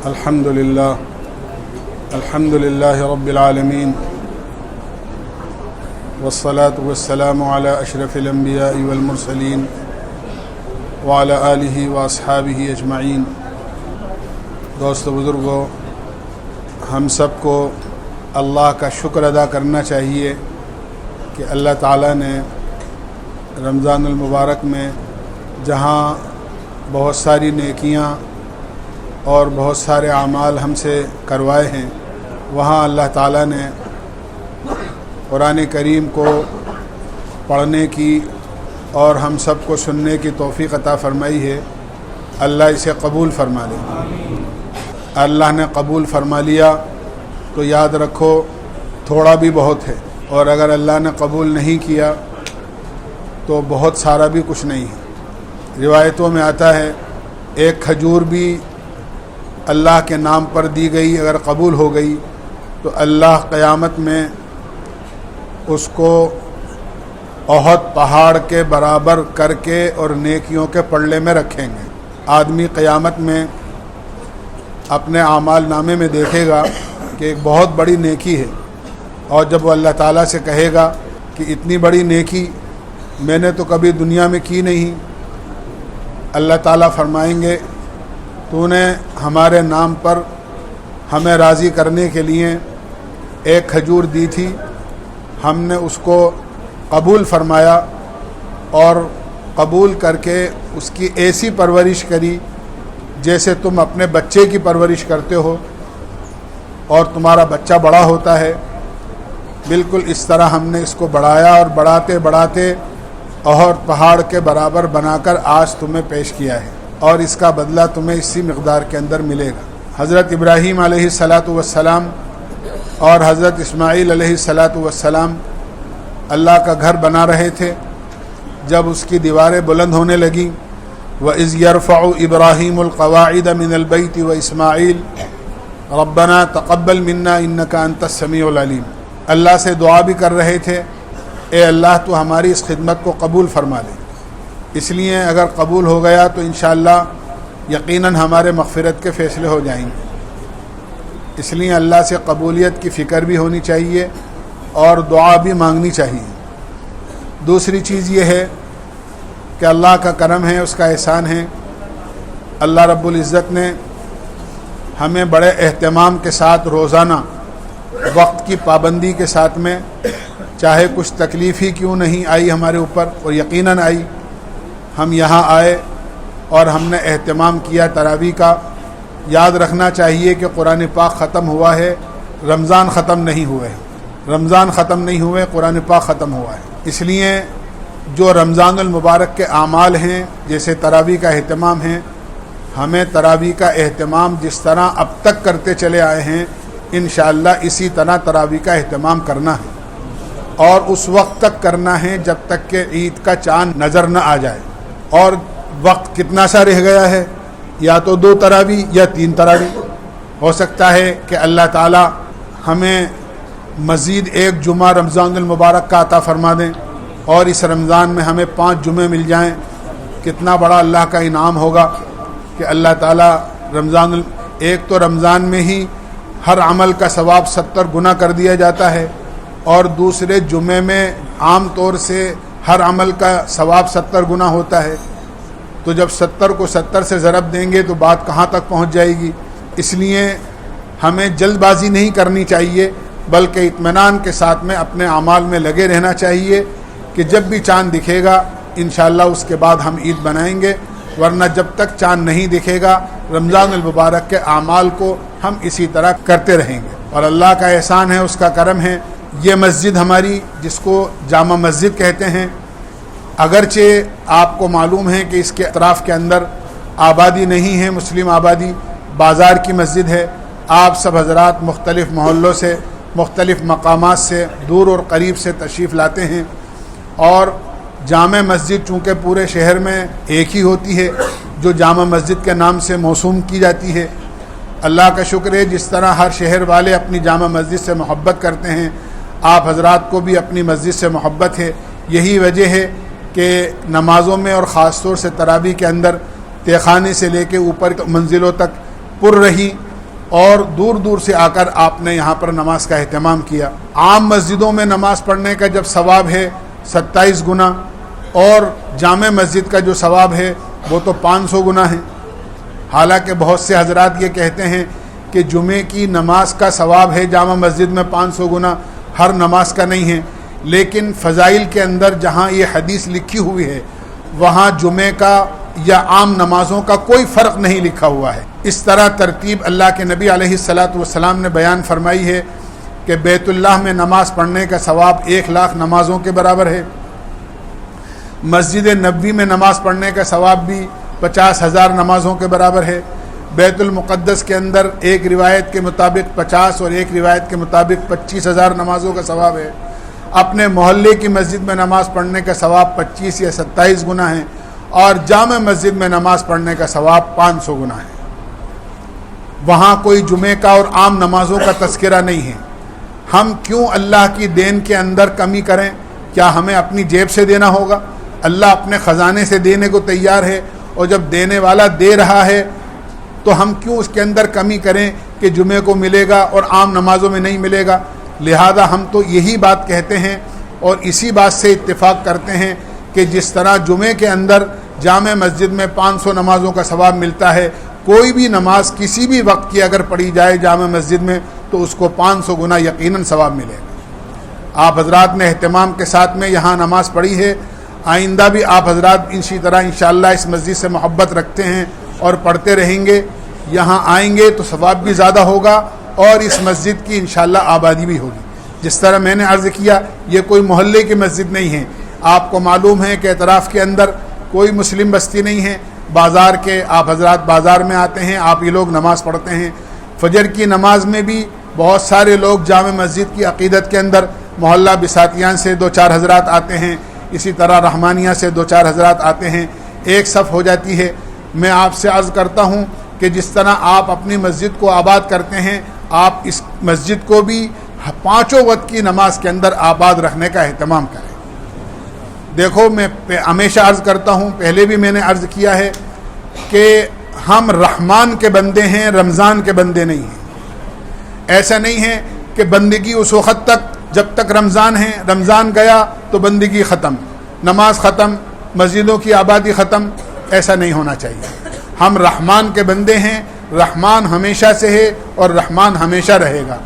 الحمد لله رب العالمين والصلاة والسلام على أشرف الأنبياء والمرسلين وعلى آله وأصحابه أجمعين۔ دوست بزرگوں، ہم سب کو اللہ کا شکر ادا کرنا چاہیے کہ اللہ تعالیٰ نے رمضان المبارک میں جہاں بہت ساری نیکیاں اور بہت سارے اعمال ہم سے کروائے ہیں، وہاں اللہ تعالیٰ نے قرآن کریم کو پڑھنے کی اور ہم سب کو سننے کی توفیق عطا فرمائی ہے۔ اللہ اسے قبول فرما لے۔ اللہ نے قبول فرما لیا تو یاد رکھو تھوڑا بھی بہت ہے، اور اگر اللہ نے قبول نہیں کیا تو بہت سارا بھی کچھ نہیں ہے۔ روایتوں میں آتا ہے ایک کھجور بھی اللہ کے نام پر دی گئی اگر قبول ہو گئی تو اللہ قیامت میں اس کو احد پہاڑ کے برابر کر کے اور نیکیوں کے پلڑے میں رکھیں گے۔ آدمی قیامت میں اپنے اعمال نامے میں دیکھے گا کہ ایک بہت بڑی نیکی ہے، اور جب وہ اللہ تعالیٰ سے کہے گا کہ اتنی بڑی نیکی میں نے تو کبھی دنیا میں کی نہیں، اللہ تعالیٰ فرمائیں گے تو نے ہمارے نام پر ہمیں راضی کرنے کے لیے ایک کھجور دی تھی، ہم نے اس کو قبول فرمایا اور قبول کر کے اس کی ایسی پرورش کری جیسے تم اپنے بچے کی پرورش کرتے ہو اور تمہارا بچہ بڑا ہوتا ہے، بالکل اس طرح ہم نے اس کو بڑھایا اور بڑھاتے بڑھاتے اور پہاڑ کے برابر بنا کر آج تمہیں پیش کیا ہے، اور اس کا بدلہ تمہیں اسی مقدار کے اندر ملے گا۔ حضرت ابراہیم علیہ السلام اور حضرت اسماعیل علیہ السلام اللہ کا گھر بنا رہے تھے، جب اس کی دیواریں بلند ہونے لگیں، وَإِذْ يَرْفَعُ إِبْرَاهِيمُ الْقَوَاعِدَ مِنَ الْبَيْتِ وَإِسْمَاعِيلُ رَبَّنَا تَقَبَّلْ مِنَّا إِنَّكَ أَنْتَ السَّمِيعُ الْعَلِيمُ۔ اللہ سے دعا بھی کر رہے تھے، اے اللہ تو ہماری اس خدمت کو قبول فرما لے۔ اس لیے اگر قبول ہو گیا تو انشاءاللہ یقیناً ہمارے مغفرت کے فیصلے ہو جائیں گے۔ اس لیے اللہ سے قبولیت کی فکر بھی ہونی چاہیے اور دعا بھی مانگنی چاہیے۔ دوسری چیز یہ ہے کہ اللہ کا کرم ہے، اس کا احسان ہے، اللہ رب العزت نے ہمیں بڑے اہتمام کے ساتھ روزانہ وقت کی پابندی کے ساتھ میں، چاہے کچھ تکلیف ہی کیوں نہیں آئی ہمارے اوپر، اور یقیناً آئی، ہم یہاں آئے اور ہم نے اہتمام کیا تراویح کا۔ یاد رکھنا چاہیے کہ قرآن پاک ختم ہوا ہے، رمضان ختم نہیں ہوئے، رمضان ختم نہیں ہوئے، قرآن پاک ختم ہوا ہے۔ اس لیے جو رمضان المبارک کے اعمال ہیں جیسے تراویح کا اہتمام ہے، ہمیں تراویح کا اہتمام جس طرح اب تک کرتے چلے آئے ہیں انشاءاللہ اسی طرح تراویح کا اہتمام کرنا ہے، اور اس وقت تک کرنا ہے جب تک کہ عید کا چاند نظر نہ آ جائے۔ اور وقت کتنا سا رہ گیا ہے، یا تو 2 تراویح یا 3 تراویح، ہو سکتا ہے کہ اللہ تعالی ہمیں مزید ایک جمعہ رمضان المبارک کا عطا فرما دیں اور اس رمضان میں ہمیں 5 جمعے مل جائیں۔ کتنا بڑا اللہ کا انعام ہوگا کہ اللہ تعالی ایک تو رمضان میں ہی ہر عمل کا ثواب 70 گنا کر دیا جاتا ہے، اور دوسرے جمعے میں عام طور سے ہر عمل کا ثواب 70 گنا ہوتا ہے، تو جب 70 کو 70 سے ضرب دیں گے تو بات کہاں تک پہنچ جائے گی۔ اس لیے ہمیں جلد بازی نہیں کرنی چاہیے، بلکہ اطمینان کے ساتھ میں اپنے اعمال میں لگے رہنا چاہیے کہ جب بھی چاند دکھے گا انشاءاللہ اس کے بعد ہم عید بنائیں گے، ورنہ جب تک چاند نہیں دکھے گا رمضان المبارک کے اعمال کو ہم اسی طرح کرتے رہیں گے۔ اور اللہ کا احسان ہے، اس کا کرم ہے، یہ مسجد ہماری جس کو جامع مسجد کہتے ہیں، اگرچہ آپ کو معلوم ہے کہ اس کے اطراف کے اندر آبادی نہیں ہے، مسلم آبادی، بازار کی مسجد ہے، آپ سب حضرات مختلف محلوں سے، مختلف مقامات سے، دور اور قریب سے تشریف لاتے ہیں، اور جامع مسجد چونکہ پورے شہر میں ایک ہی ہوتی ہے جو جامع مسجد کے نام سے موسوم کی جاتی ہے۔ اللہ کا شکر ہے جس طرح ہر شہر والے اپنی جامع مسجد سے محبت کرتے ہیں، آپ حضرات کو بھی اپنی مسجد سے محبت ہے۔ یہی وجہ ہے کہ نمازوں میں اور خاص طور سے تراویح کے اندر تہخانے سے لے کے اوپر منزلوں تک پر رہی اور دور دور سے آ کر آپ نے یہاں پر نماز کا اہتمام کیا۔ عام مسجدوں میں نماز پڑھنے کا جب ثواب ہے 27 گنا، اور جامع مسجد کا جو ثواب ہے وہ تو 500 گنا ہے۔ حالانکہ بہت سے حضرات یہ کہتے ہیں کہ جمعے کی نماز کا ثواب ہے جامع مسجد میں 500 گنا، ہر نماز کا نہیں ہے، لیکن فضائل کے اندر جہاں یہ حدیث لکھی ہوئی ہے وہاں جمعے کا یا عام نمازوں کا کوئی فرق نہیں لکھا ہوا ہے۔ اس طرح ترتیب اللہ کے نبی علیہ الصلاۃ نے بیان فرمائی ہے کہ بیت اللہ میں نماز پڑھنے کا ثواب 1,00,000 نمازوں کے برابر ہے۔ مسجد نبوی میں نماز پڑھنے کا ثواب بھی 50,000 نمازوں کے برابر ہے۔ بیت المقدس کے اندر ایک روایت کے مطابق 50 اور ایک روایت کے مطابق 25,000 نمازوں کا ثواب ہے۔ اپنے محلے کی مسجد میں نماز پڑھنے کا ثواب 25 یا 27 گنا ہے، اور جامع مسجد میں نماز پڑھنے کا ثواب 500 گنا ہے۔ وہاں کوئی جمعے کا اور عام نمازوں کا تذکرہ نہیں ہے۔ ہم کیوں اللہ کی دین کے اندر کمی کریں؟ کیا ہمیں اپنی جیب سے دینا ہوگا؟ اللہ اپنے خزانے سے دینے کو تیار ہے، اور جب دینے والا دے رہا ہے تو ہم کیوں اس کے اندر کمی کریں کہ جمعے کو ملے گا اور عام نمازوں میں نہیں ملے گا؟ لہذا ہم تو یہی بات کہتے ہیں اور اسی بات سے اتفاق کرتے ہیں کہ جس طرح جمعے کے اندر جامع مسجد میں 500 نمازوں کا ثواب ملتا ہے، کوئی بھی نماز کسی بھی وقت کی اگر پڑھی جائے جامع مسجد میں تو اس کو 500 گنا یقیناً ثواب ملے گا۔ آپ حضرات نے اہتمام کے ساتھ میں یہاں نماز پڑھی ہے، آئندہ بھی آپ حضرات اسی طرح انشاءاللہ اس مسجد سے محبت رکھتے ہیں اور پڑھتے رہیں گے، یہاں آئیں گے تو ثواب بھی زیادہ ہوگا اور اس مسجد کی انشاءاللہ آبادی بھی ہوگی۔ جس طرح میں نے عرض کیا، یہ کوئی محلے کی مسجد نہیں ہے۔ آپ کو معلوم ہے کہ اطراف کے اندر کوئی مسلم بستی نہیں ہے، بازار کے آپ حضرات بازار میں آتے ہیں، آپ یہ لوگ نماز پڑھتے ہیں۔ فجر کی نماز میں بھی بہت سارے لوگ جامع مسجد کی عقیدت کے اندر محلہ بساتیان سے 2-4 حضرات آتے ہیں، اسی طرح رحمانیہ سے 2-4 حضرات آتے ہیں، ایک صف ہو جاتی ہے۔ میں آپ سے عرض کرتا ہوں کہ جس طرح آپ اپنی مسجد کو آباد کرتے ہیں، آپ اس مسجد کو بھی 5 وقت کی نماز کے اندر آباد رکھنے کا اہتمام کریں۔ دیکھو، میں ہمیشہ عرض کرتا ہوں، پہلے بھی میں نے عرض کیا ہے کہ ہم رحمان کے بندے ہیں، رمضان کے بندے نہیں ہیں۔ ایسا نہیں ہے کہ بندگی اس وقت تک جب تک رمضان ہے، رمضان گیا تو بندگی ختم، نماز ختم، مسجدوں کی آبادی ختم، ایسا نہیں ہونا چاہیے۔ ہم رحمان کے بندے ہیں، رحمان ہمیشہ سے ہے اور رحمان ہمیشہ رہے گا۔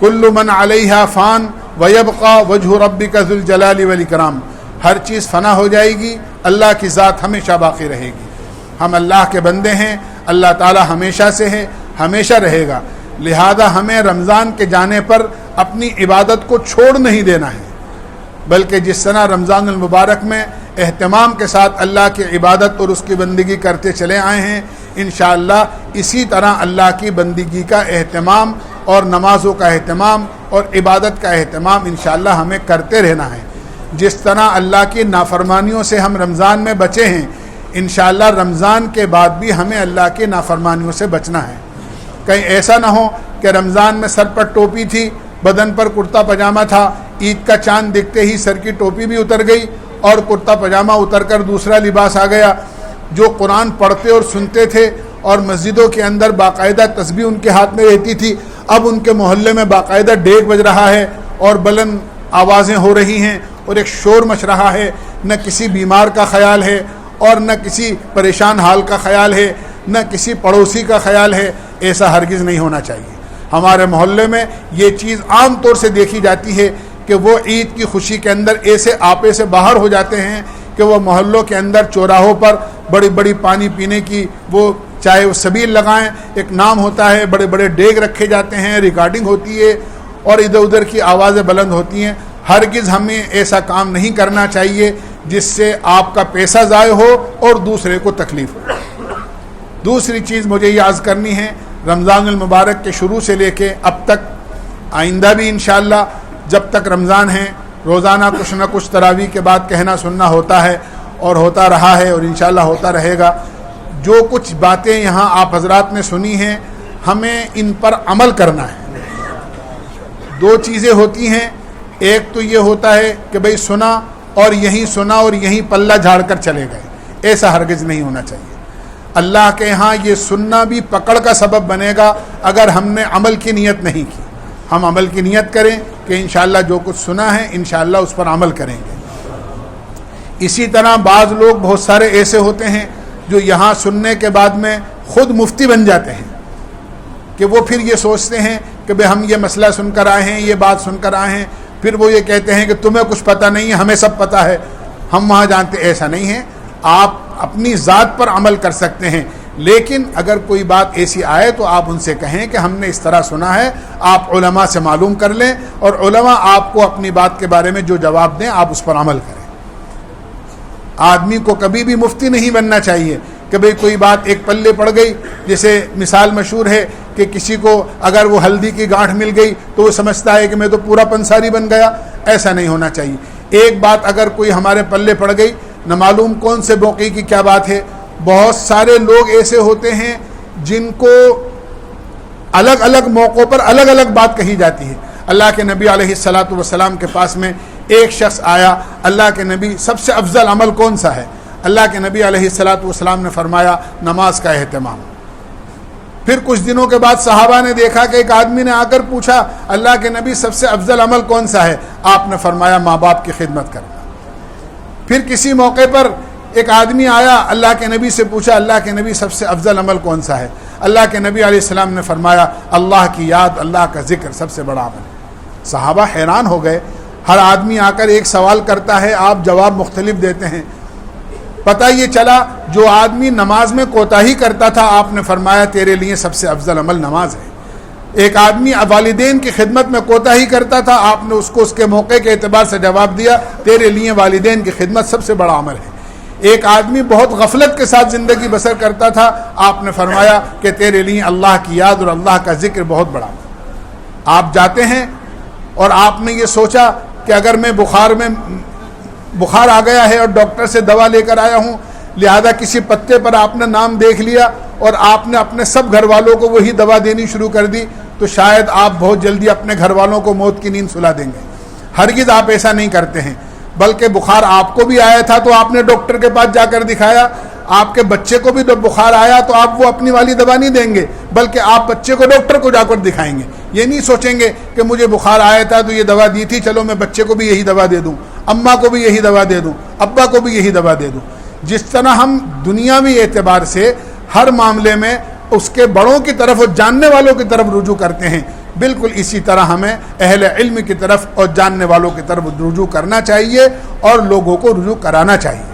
کل من علیہا فان ویبقى وجہ ربک ذو الجلال والاکرام، ہر چیز فنا ہو جائے گی، اللہ کی ذات ہمیشہ باقی رہے گی۔ ہم اللہ کے بندے ہیں، اللہ تعالی ہمیشہ سے ہے، ہمیشہ رہے گا، لہذا ہمیں رمضان کے جانے پر اپنی عبادت کو چھوڑ نہیں دینا ہے، بلکہ جس طرح رمضان المبارک میں اہتمام کے ساتھ اللہ کی عبادت اور اس کی بندگی کرتے چلے آئے ہیں، انشاءاللہ اسی طرح اللہ کی بندگی کا اہتمام اور نمازوں کا اہتمام اور عبادت کا اہتمام انشاءاللہ ہمیں کرتے رہنا ہے۔ جس طرح اللہ کی نافرمانیوں سے ہم رمضان میں بچے ہیں، انشاءاللہ رمضان کے بعد بھی ہمیں اللہ کی نافرمانیوں سے بچنا ہے۔ کہیں ایسا نہ ہو کہ رمضان میں سر پر ٹوپی تھی، بدن پر کرتا پاجامہ تھا، عید کا چاند دکھتے ہی سر کی ٹوپی بھی اتر گئی اور کرتا پاجامہ اتر کر دوسرا لباس آ گیا۔ جو قرآن پڑھتے اور سنتے تھے اور مسجدوں کے اندر باقاعدہ تسبیح ان کے ہاتھ میں رہتی تھی، اب ان کے محلے میں باقاعدہ ڈیگ بج رہا ہے اور بلند آوازیں ہو رہی ہیں اور ایک شور مچ رہا ہے، نہ کسی بیمار کا خیال ہے اور نہ کسی پریشان حال کا خیال ہے، نہ کسی پڑوسی کا خیال ہے۔ ایسا ہرگز نہیں ہونا چاہیے۔ ہمارے محلے میں یہ چیز عام طور سے دیکھی جاتی ہے کہ وہ عید کی خوشی کے اندر ایسے آپے سے باہر ہو جاتے ہیں کہ وہ محلوں کے اندر چوراہوں پر بڑی بڑی پانی پینے کی وہ چاہے وہ سبیل لگائیں، ایک نام ہوتا ہے، بڑے بڑے ڈیگ رکھے جاتے ہیں، ریکارڈنگ ہوتی ہے اور ادھر ادھر کی آوازیں بلند ہوتی ہیں۔ ہرگز ہمیں ایسا کام نہیں کرنا چاہیے جس سے آپ کا پیسہ ضائع ہو اور دوسرے کو تکلیف ہو۔ دوسری چیز مجھے یہ عرض کرنی ہے، رمضان المبارک کے شروع سے لے کے اب تک، آئندہ بھی انشاءاللہ جب تک رمضان ہے، روزانہ کچھ نہ کچھ تراویح کے بعد کہنا سننا ہوتا ہے اور ہوتا رہا ہے اور انشاءاللہ ہوتا رہے گا۔ جو کچھ باتیں یہاں آپ حضرات نے سنی ہیں، ہمیں ان پر عمل کرنا ہے۔ دو چیزیں ہوتی ہیں، ایک تو یہ ہوتا ہے کہ بھئی سنا اور یہیں سنا اور یہیں پلہ جھاڑ کر چلے گئے، ایسا ہرگز نہیں ہونا چاہیے۔ اللہ کے ہاں یہ سننا بھی پکڑ کا سبب بنے گا اگر ہم نے عمل کی نیت نہیں کی. ہم عمل کی نیت کریں کہ انشاءاللہ جو کچھ سنا ہے انشاءاللہ اس پر عمل کریں گے. اسی طرح بعض لوگ بہت سارے ایسے ہوتے ہیں جو یہاں سننے کے بعد میں خود مفتی بن جاتے ہیں کہ وہ پھر یہ سوچتے ہیں کہ بھئی ہم یہ مسئلہ سن کر آئے ہیں, یہ بات سن کر آئے ہیں, پھر وہ یہ کہتے ہیں کہ تمہیں کچھ پتہ نہیں ہے, ہمیں سب پتہ ہے, ہم وہاں جانتے. ایسا نہیں ہے. آپ اپنی ذات پر عمل کر سکتے ہیں, لیکن اگر کوئی بات ایسی آئے تو آپ ان سے کہیں کہ ہم نے اس طرح سنا ہے, آپ علماء سے معلوم کر لیں اور علماء آپ کو اپنی بات کے بارے میں جو جواب دیں آپ اس پر عمل کریں. آدمی کو کبھی بھی مفتی نہیں بننا چاہیے کہ بھئی کوئی بات ایک پلے پڑ گئی. جیسے مثال مشہور ہے کہ کسی کو اگر وہ ہلدی کی گانٹھ مل گئی تو وہ سمجھتا ہے کہ میں تو پورا پنساری بن گیا. ایسا نہیں ہونا چاہیے. ایک بات اگر کوئی ہمارے پلے پڑ گئی, نہ معلوم کون سے موقع کی کیا بات ہے. بہت سارے لوگ ایسے ہوتے ہیں جن کو الگ الگ موقعوں پر الگ الگ بات کہی جاتی ہے. اللہ کے نبی علیہ الصلاۃ والسلام کے پاس میں ایک شخص آیا. اللہ کے نبی سب سے افضل عمل کون سا ہے؟ اللہ کے نبی علیہ الصلاۃ والسلام نے فرمایا نماز کا اہتمام. پھر کچھ دنوں کے بعد صحابہ نے دیکھا کہ ایک آدمی نے آ کر پوچھا اللہ کے نبی سب سے افضل عمل کون سا ہے؟ آپ نے فرمایا ماں باپ کی خدمت کرنا. پھر کسی موقع پر ایک آدمی آیا, اللہ کے نبی سے پوچھا اللہ کے نبی سب سے افضل عمل کون سا ہے؟ اللہ کے نبی علیہ السلام نے فرمایا اللہ کی یاد, اللہ کا ذکر سب سے بڑا عمل ہے. صحابہ حیران ہو گئے. ہر آدمی آ کر ایک سوال کرتا ہے, آپ جواب مختلف دیتے ہیں. پتہ یہ چلا جو آدمی نماز میں کوتاہی کرتا تھا آپ نے فرمایا تیرے لیے سب سے افضل عمل نماز ہے. ایک آدمی والدین کی خدمت میں کوتاہی کرتا تھا, آپ نے اس کو اس کے موقع کے اعتبار سے جواب دیا تیرے لیے والدین کی خدمت سب سے بڑا عمل ہے. ایک آدمی بہت غفلت کے ساتھ زندگی بسر کرتا تھا, آپ نے فرمایا کہ تیرے لیے اللہ کی یاد اور اللہ کا ذکر بہت بڑا عمل. آپ جاتے ہیں اور آپ نے یہ سوچا کہ اگر میں بخار آ گیا ہے اور ڈاکٹر سے دوا لے کر آیا ہوں, لہذا کسی پتے پر آپ نے نام دیکھ لیا اور آپ نے اپنے سب گھر والوں کو وہی دوا دینی شروع کر دی, تو شاید آپ بہت جلدی اپنے گھر والوں کو موت کی نیند سلا دیں گے. ہرگز آپ ایسا نہیں کرتے ہیں, بلکہ بخار آپ کو بھی آیا تھا تو آپ نے ڈاکٹر کے پاس جا کر دکھایا. آپ کے بچے کو بھی بخار آیا تو آپ وہ اپنی والی دوا نہیں دیں گے, بلکہ آپ بچے کو ڈاکٹر کو جا کر دکھائیں گے. یہ نہیں سوچیں گے کہ مجھے بخار آیا تھا تو یہ دوا دی تھی, چلو میں بچے کو بھی یہی دوا دے دوں, اماں کو بھی یہی دوا دے دوں, ابا کو بھی یہی دوا دے دوں. جس طرح ہم دنیاوی اعتبار سے ہر معاملے میں اس کے بڑوں کی طرف اور جاننے والوں کی طرف رجوع کرتے ہیں, بالکل اسی طرح ہمیں اہل علم کی طرف اور جاننے والوں کی طرف رجوع کرنا چاہیے اور لوگوں کو رجوع کرانا چاہیے.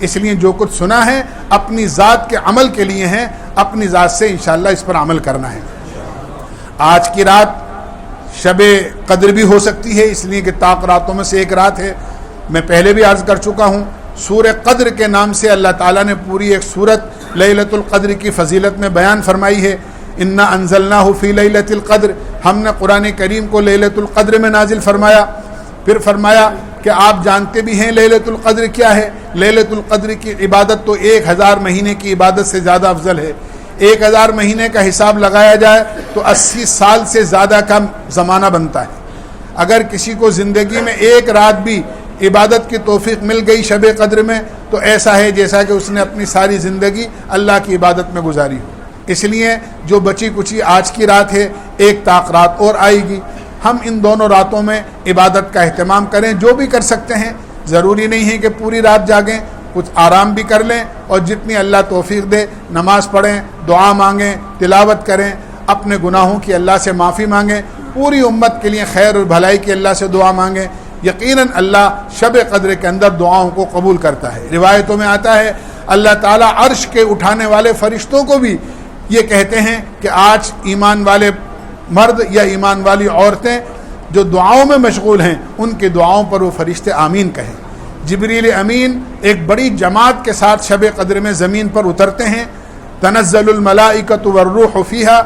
اس لیے جو کچھ سنا ہے اپنی ذات کے عمل کے لیے ہیں, اپنی ذات سے انشاءاللہ اس پر عمل کرنا ہے. آج کی رات شب قدر بھی ہو سکتی ہے, اس لیے کہ طاق راتوں میں سے ایک رات ہے. میں پہلے بھی عرض کر چکا ہوں, سورہ قدر کے نام سے اللہ تعالیٰ نے پوری ایک سورت لیلۃ القدر کی فضیلت میں بیان فرمائی ہے. انا انزلناہ فی لیلۃ القدر, ہم نے قرآن کریم کو لیلۃ القدر میں نازل فرمایا. پھر فرمایا کہ آپ جانتے بھی ہیں لیلۃ القدر کیا ہے. لیلۃ القدر کی عبادت تو 1000 مہینے کی عبادت سے زیادہ افضل ہے. 1000 مہینے کا حساب لگایا جائے تو 80 سال سے زیادہ کا زمانہ بنتا ہے. اگر کسی کو زندگی میں ایک رات بھی عبادت کی توفیق مل گئی شب قدر میں تو ایسا ہے جیسا کہ اس نے اپنی ساری زندگی اللہ کی عبادت میں گزاری ہو. اس لیے جو بچی کچی آج کی رات ہے, ایک طاق رات اور آئے گی, ہم ان دونوں راتوں میں عبادت کا اہتمام کریں. جو بھی کر سکتے ہیں, ضروری نہیں ہے کہ پوری رات جاگیں, کچھ آرام بھی کر لیں اور جتنی اللہ توفیق دے نماز پڑھیں, دعا مانگیں, تلاوت کریں, اپنے گناہوں کی اللہ سے معافی مانگیں, پوری امت کے لیے خیر اور بھلائی کی اللہ سے دعا مانگیں. یقیناً اللہ شب قدر کے اندر دعاؤں کو قبول کرتا ہے. روایتوں میں آتا ہے اللہ تعالیٰ عرش کے اٹھانے والے فرشتوں کو بھی یہ کہتے ہیں کہ آج ایمان والے مرد یا ایمان والی عورتیں جو دعاؤں میں مشغول ہیں ان کی دعاؤں پر وہ فرشتے آمین کہیں. جبریل امین ایک بڑی جماعت کے ساتھ شب قدر میں زمین پر اترتے ہیں. تنزل الملائکۃ والروح فیہا,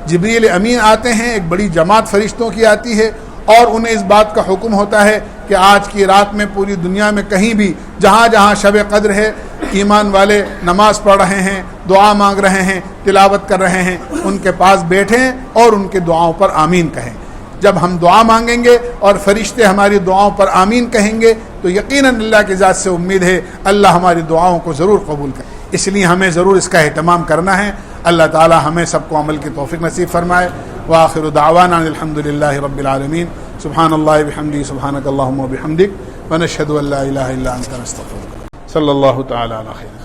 جبریل امین آتے ہیں, ایک بڑی جماعت فرشتوں کی آتی ہے اور انہیں اس بات کا حکم ہوتا ہے کہ آج کی رات میں پوری دنیا میں کہیں بھی جہاں جہاں شب قدر ہے ایمان والے نماز پڑھ رہے ہیں, دعا مانگ رہے ہیں, تلاوت کر رہے ہیں, ان کے پاس بیٹھیں اور ان کے دعاؤں پر آمین کہیں. جب ہم دعا مانگیں گے اور فرشتے ہماری دعاؤں پر آمین کہیں گے تو یقیناً اللہ کی ذات سے امید ہے اللہ ہماری دعاؤں کو ضرور قبول کرے. اس لیے ہمیں ضرور اس کا اہتمام کرنا ہے. اللہ تعالی ہمیں سب کو عمل کی توفیق نصیب فرمائے. وآخر دعوانا الحمدللہ رب العالمین. سبحان اللہ بحمدہ سبحانک اللہم وبحمدک ونشہد ان لا الہ الا انت نستغفرک. صلی اللہ تعالی علی خیر.